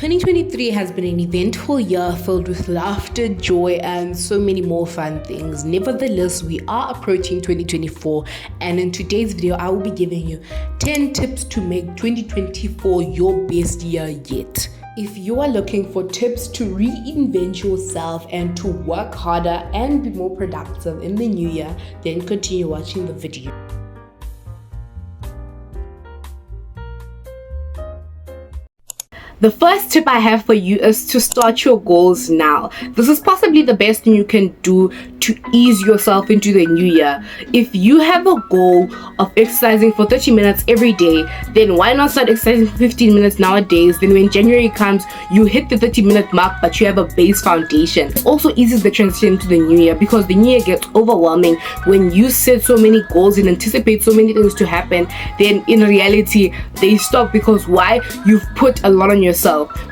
2023 has been an eventful year filled with laughter, joy, and so many more fun things. Nevertheless, we are approaching 2024, and in today's video, I will be giving you 10 tips to make 2024 your best year yet. If you are looking for tips to reinvent yourself and to work harder and be more productive in the new year, then continue watching the video. The first tip I have for you is to start your goals now. This is possibly the best thing you can do to ease yourself into the new year. If you have a goal of exercising for 30 minutes every day, then why not start exercising for 15 minutes nowadays? Then when January comes, you hit the 30-minute mark, but you have a base foundation. It also eases the transition into the new year, because the new year gets overwhelming when you set so many goals and anticipate so many things to happen. Then in reality, they stop because why? You've put a lot on yourself.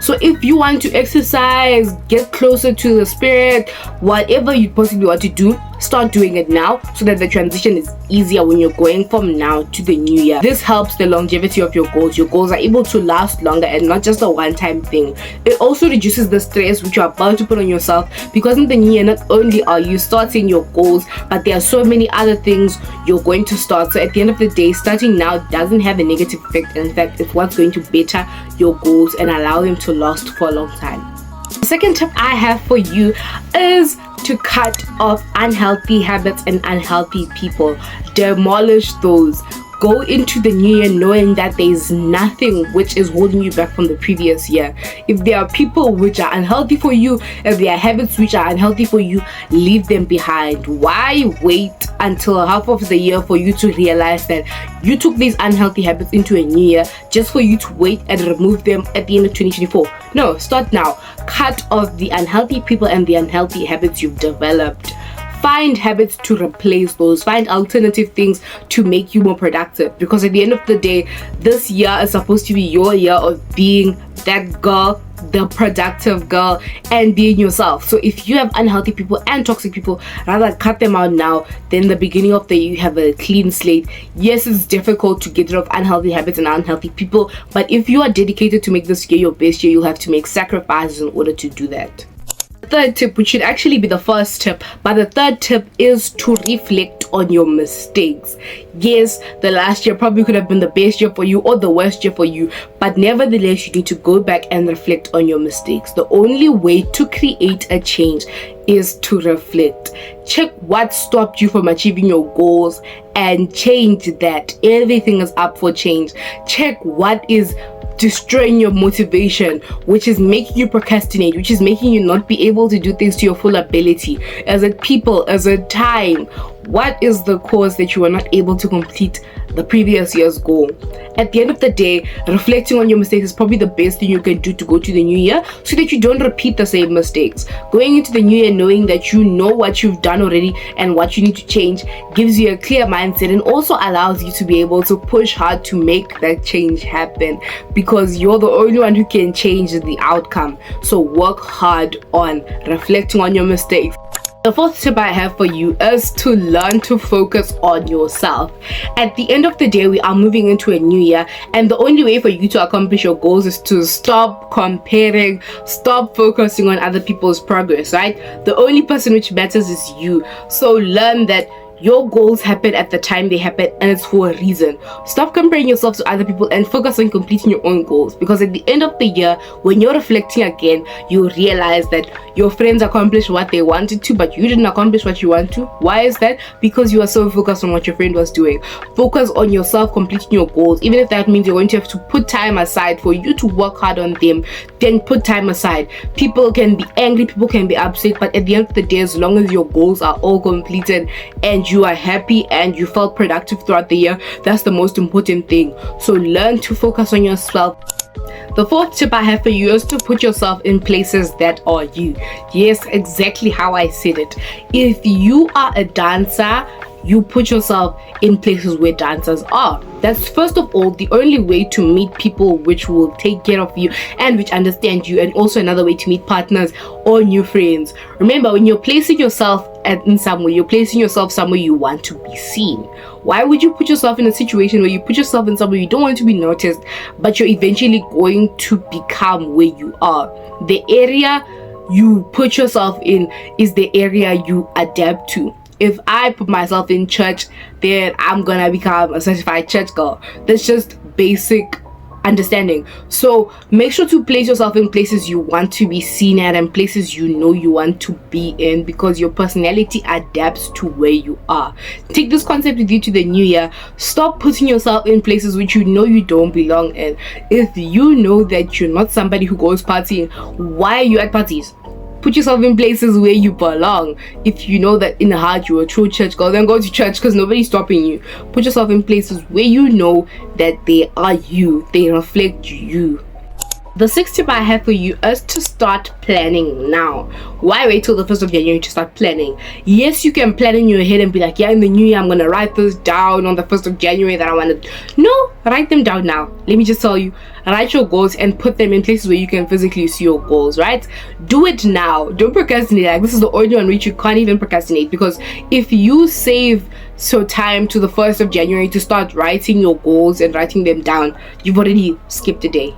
So if you want to exercise, get closer to the spirit, whatever you possibly want to do, start doing it now so that the transition is easier when you're going from now to the new year. This helps the longevity of your goals. Your goals are able to last longer and not just a one-time thing. It also reduces the stress which you're about to put on yourself, because in the new year, not only are you starting your goals, but there are so many other things you're going to start. So at the end of the day, starting now doesn't have a negative effect. In fact, it's what's going to better your goals and allow them to last for a long time. The second tip I have for you is to cut off unhealthy habits and unhealthy people. Demolish those. Go into the new year knowing that there is nothing which is holding you back from the previous year. If there are people which are unhealthy for you, if there are habits which are unhealthy for you, leave them behind. Why wait until half of the year for you to realize that you took these unhealthy habits into a new year just for you to wait and remove them at the end of 2024? No, start now. Cut off the unhealthy people and the unhealthy habits you've developed. Find habits to replace those. Find alternative things to make you more productive, because at the end of the day, this year is supposed to be your year of being that girl, the productive girl, and being yourself. So if you have unhealthy people and toxic people, rather cut them out now than the beginning of the year you have a clean slate. Yes, it's difficult to get rid of unhealthy habits and unhealthy people, but if you are dedicated to make this year your best year, you'll have to make sacrifices in order to do that. Third tip, which should actually be the first tip, but the third tip is to reflect on your mistakes. Yes, the last year probably could have been the best year for you or the worst year for you, but nevertheless you need to go back and reflect on your mistakes. The only way to create a change is to reflect. Check what stopped you from achieving your goals and change that. Everything is up for change. Check what is destroying your motivation, which is making you procrastinate, which is making you not be able to do things to your full ability. As a people, as a time, what is the cause that you are not able to complete the previous year's goal? At the end of the day, reflecting on your mistakes is probably the best thing you can do to go to the new year, so that you don't repeat the same mistakes. Going into the new year knowing that you know what you've done already and what you need to change gives you a clear mindset, and also allows you to be able to push hard to make that change happen, because you're the only one who can change the outcome. So work hard on reflecting on your mistakes. The fourth tip I have for you is to learn to focus on yourself. At the end of the day, we are moving into a new year, and the only way for you to accomplish your goals is to stop comparing, stop focusing on other people's progress, right? The only person which matters is you. So learn that your goals happen at the time they happen, and it's for a reason. Stop comparing yourself to other people and focus on completing your own goals, because at the end of the year, when you're reflecting again, you realize that your friends accomplished what they wanted to, but you didn't accomplish what you want to. Why is that? Because you are so focused on what your friend was doing. Focus on yourself completing your goals. Even if that means you're going to have to put time aside for you to work hard on them, then put time aside. People can be angry, people can be upset, but at the end of the day, as long as your goals are all completed and you are happy and you felt productive throughout the year, that's the most important thing. So learn to focus on yourself. The fourth tip I have for you is to put yourself in places that are you. Yes, exactly how I said it. If you are a dancer, you put yourself in places where dancers are. That's first of all the only way to meet people which will take care of you and which understand you, and also another way to meet partners or new friends. Remember, when you're placing yourself in somewhere, you're placing yourself somewhere you want to be seen. Why would you put yourself in a situation where you put yourself in somewhere you don't want to be noticed, but you're eventually going to become where you are? The area you put yourself in is the area you adapt to. If I put myself in church, then I'm gonna become a certified church girl. That's just basic understanding. So make sure to place yourself in places you want to be seen at and places you know you want to be in, because your personality adapts to where you are. Take this concept with you to the new year. Stop putting yourself in places which you know you don't belong in. If you know that you're not somebody who goes partying, why are you at parties? Put yourself in places where you belong. If you know that in the heart you're a true church girl, then go to church, because nobody's stopping you. Put yourself in places where you know that they are you, they reflect you. The sixth tip I have for you is to start planning now. Why wait till the 1st of January to start planning? Yes, you can plan in your head and be like, yeah, in the new year I'm gonna write this down on the 1st of January that I want to. No, write them down now. Let me just tell you, write your goals and put them in places where you can physically see your goals, right? Do it now. Don't procrastinate. Like, this is the only one which you can't even procrastinate, because if you save time to the 1st of January to start writing your goals and writing them down, you've already skipped a day.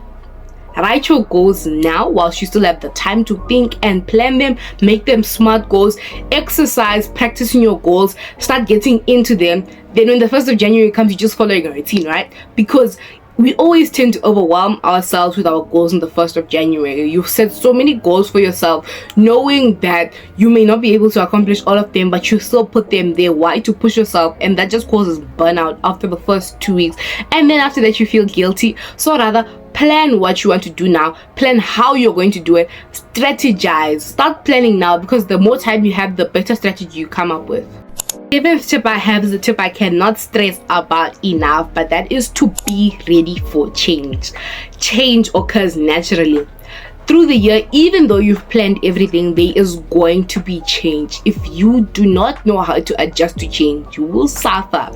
Write your goals now whilst you still have the time to think and plan them. Make them smart goals. Exercise practicing your goals. Start getting into them. Then when the 1st of January comes, you're just following a routine, right? Because we always tend to overwhelm ourselves with our goals on the 1st of January. You've set so many goals for yourself, knowing that you may not be able to accomplish all of them, but you still put them there. Why? To push yourself, and that just causes burnout after the first 2 weeks. And then after that, you feel guilty. So rather, plan what you want to do now. Plan how you're going to do it. Strategize. Start planning now, because the more time you have, the better strategy you come up with. The 7th tip I have is a tip I cannot stress about enough, but that is to be ready for change. Change occurs naturally. Through the year, even though you've planned everything, there is going to be change. If you do not know how to adjust to change, you will suffer.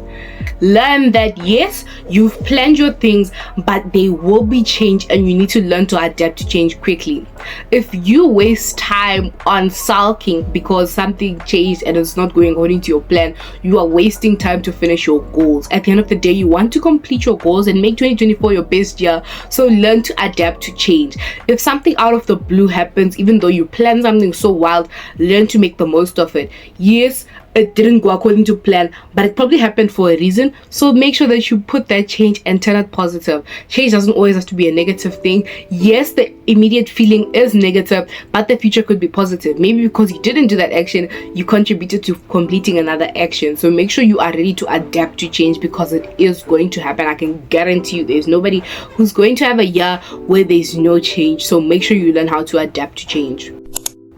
Learn that yes, you've planned your things, but they will be change, and you need to learn to adapt to change quickly. If you waste time on sulking because something changed and it's not going according to your plan, you are wasting time to finish your goals. At the end of the day, you want to complete your goals and make 2024 your best year. So learn to adapt to change. If something out of the blue happens, even though you plan something so wild, learn to make the most of it. Yes, it didn't go according to plan, but it probably happened for a reason. So make sure that you put that change and turn it positive. Change doesn't always have to be a negative thing. Yes, the immediate feeling is negative, but the future could be positive. Maybe because you didn't do that action, you contributed to completing another action. So make sure you are ready to adapt to change, because it is going to happen. I can guarantee you there's nobody who's going to have a year where there's no change. So make sure you learn how to adapt to change.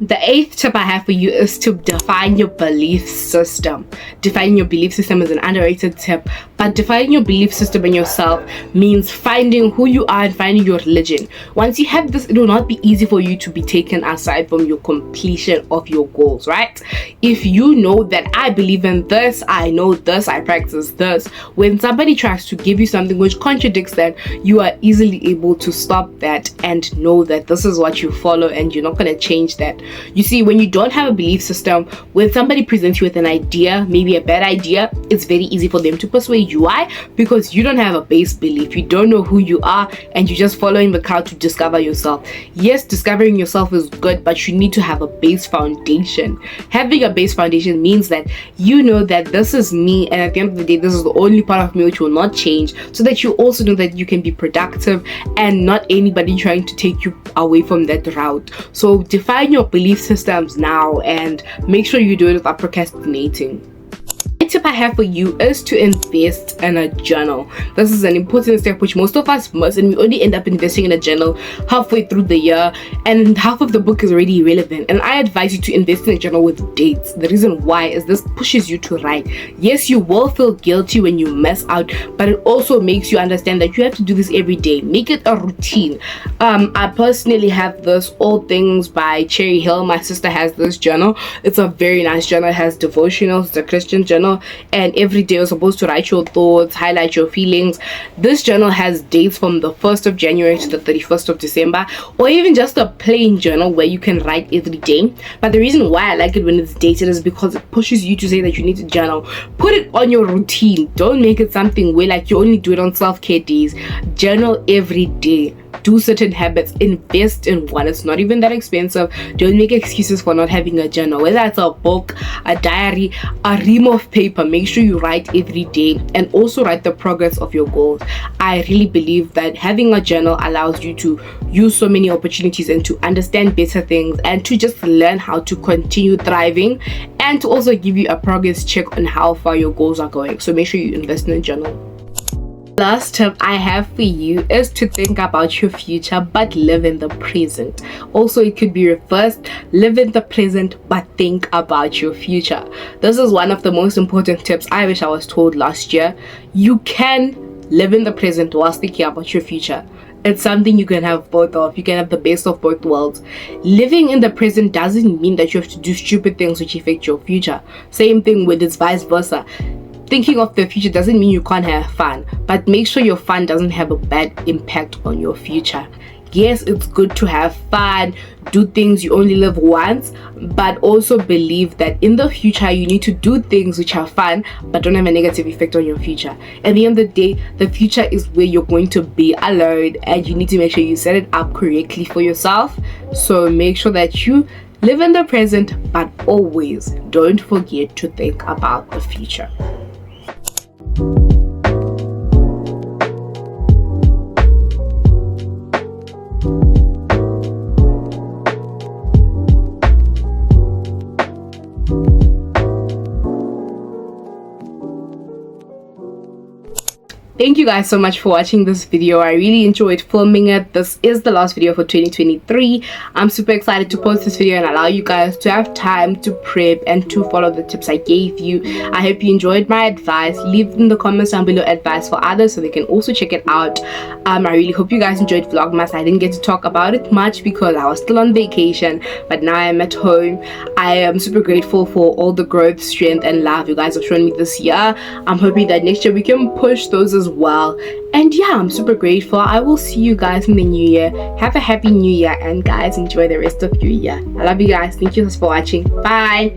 The 8th tip I have for you is to define your belief system. Defining your belief system is an underrated tip, but defining your belief system in yourself means finding who you are and finding your religion. Once you have this, it will not be easy for you to be taken aside from your completion of your goals, right? If you know that I believe in this, I know this, I practice this, when somebody tries to give you something which contradicts that, you are easily able to stop that and know that this is what you follow and you're not going to change that. You see, when you don't have a belief system, when somebody presents you with an idea, maybe a bad idea, it's very easy for them to persuade you. Why? Because you don't have a base belief. You don't know who you are, and you're just following the crowd to discover yourself. Yes, discovering yourself is good, but you need to have a base foundation. Having a base foundation means that you know that this is me, and at the end of the day, this is the only part of me which will not change, so that you also know that you can be productive and not anybody trying to take you away from that route. So define your belief systems now and make sure you do it without procrastinating. The tip I have for you is to invest in a journal. This is an important step which most of us must, and we only end up investing in a journal halfway through the year, and half of the book is already irrelevant. And I advise you to invest in a journal with dates. The reason why is this pushes you to write. Yes, you will feel guilty when you mess out, but it also makes you understand that you have to do this every day. Make it a routine. I personally have this All Things by Cherry Hill. My sister has this journal. It's a very nice journal. It has devotionals. It's a Christian journal. and every day you're supposed to write your thoughts, highlight your feelings. This journal has dates from the 1st of January to the 31st of December, or even just a plain journal where you can write every day. But the reason why I like it when it's dated is because it pushes you to say that you need to journal. Put it on your routine. Don't make it something where like you only do it on self-care days. Journal every day. Do certain habits, invest in one. It's not even that expensive. Don't make excuses for not having a journal, whether it's a book, a diary, a ream of paper. Make sure you write every day, and also write the progress of your goals. I really believe that having a journal allows you to use so many opportunities and to understand better things, and to just learn how to continue thriving, and to also give you a progress check on how far your goals are going. So make sure you invest in a journal. Last tip I have for you is to think about your future but live in the present. Also, it could be reversed: live in the present but think about your future. This is one of the most important tips I wish I was told last year. You can live in the present whilst thinking about your future. It's something you can have both of. You can have the best of both worlds. Living in the present doesn't mean that you have to do stupid things which affect your future. Same thing with it's vice versa. Thinking of the future doesn't mean you can't have fun, but make sure your fun doesn't have a bad impact on your future. Yes, it's good to have fun, do things, you only live once, but also believe that in the future you need to do things which are fun but don't have a negative effect on your future. At the end of the day, the future is where you're going to be alone, and you need to make sure you set it up correctly for yourself. So make sure that you live in the present, but always don't forget to think about the future. Thank you guys so much for watching this video. I really enjoyed filming it. This is the last video for 2023. I'm super excited to post this video and allow you guys to have time to prep and to follow the tips I gave you. I hope you enjoyed my advice. Leave in the comments down below advice for others so they can also check it out. I really hope you guys enjoyed Vlogmas. I didn't get to talk about it much because I was still on vacation, but now I'm at home. I am super grateful for all the growth, strength, and love you guys have shown me this year. I'm hoping that next year we can push those as well. And yeah, I'm super grateful. I will see you guys in the new year. Have a happy new year, and guys, enjoy the rest of your year. I love you guys. Thank you for watching. Bye.